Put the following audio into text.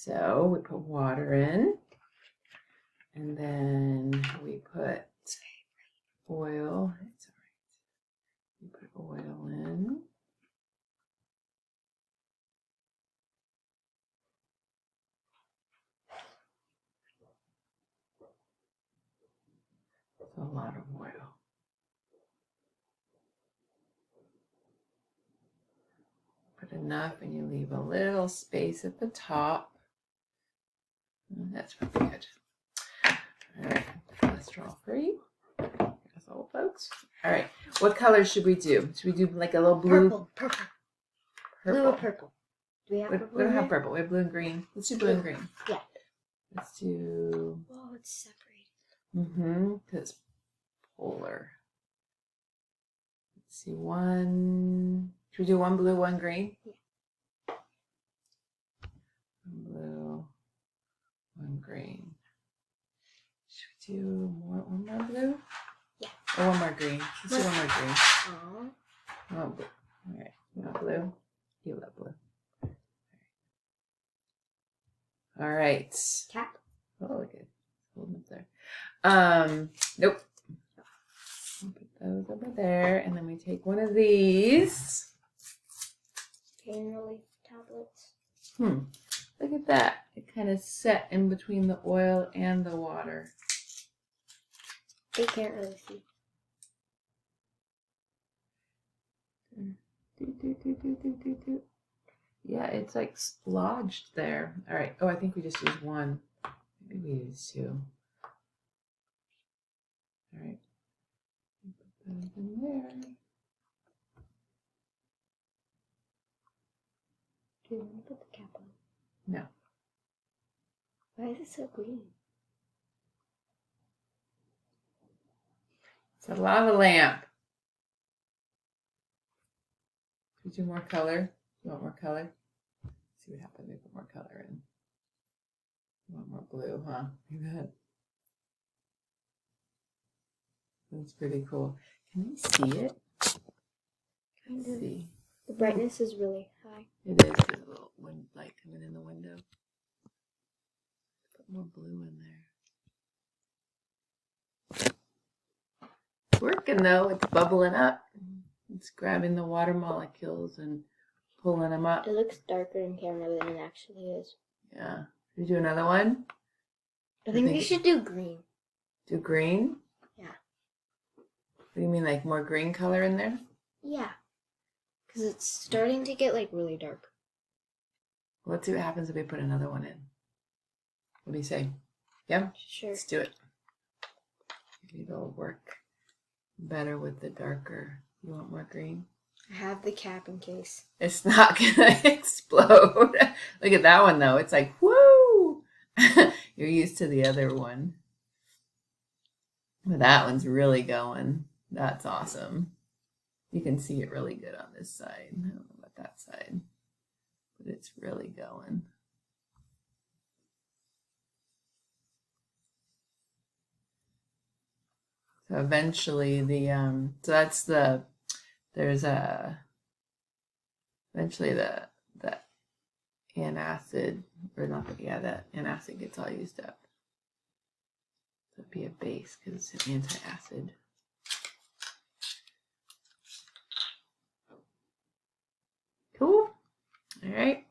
So we put water in, and then we put oil. It's all right. We put oil in. It's a lot of oil. Put enough, and you leave a little space at the top. That's pretty good. All right, cholesterol free. That's all, folks. All right, what color should we do? Should we do like a little blue? Purple. Blue or purple? Do we have purple? We don't have purple. We have blue and green. Let's do blue and green. Yeah. Let's do. Oh, it's separated. Because it's polar. Let's see, one. Should we do one blue, one green? Yeah. One blue, one green. Should we do one more blue? Yeah. Or one more green? Let's do one more green. Oh. One blue. All right. You want blue? You love blue. All right. Cap. Oh, look at it. Holding up there. Nope. I'll put those over there, and then we take one of these. Pain relief tablets. Look at that. It kind of set in between the oil and the water. They can't really see. Yeah, it's like lodged there. All right. Oh, I think we just used one. Maybe we used two. All right. Put those in there. Do you want to put the cap on? No. Why is it so green? It's a lava lamp. Could you do more color? You want more color? Let's see what happens if we put more color in. You want more blue, huh? Look at that. That's pretty cool. Can you see it? Kind Let's of. see. The brightness is really high. It is. There's a little wind light coming in the window. Put more blue in there. It's working though. It's bubbling up. It's grabbing the water molecules and pulling them up. It looks darker in camera than it actually is. Yeah. Should we do another one? I think we should do green. Do green? Yeah. What do you mean, like more green color in there? Yeah. Because it's starting to get like really dark. Let's see what happens if we put another one in. What do you say? Yeah? Sure. Let's do it. Maybe it'll work better with the darker. You want more green? I have the cap in case. It's not gonna explode. Look at that one though. It's like, woo! You're used to the other one. But that one's really going. That's awesome. You can see it really good on this side. I don't know about that side. But it's really going. So eventually so that's there's eventually the antacid, or not the, the antacid gets all used up. So it'd be a base because it's an antacid. Cool. All right.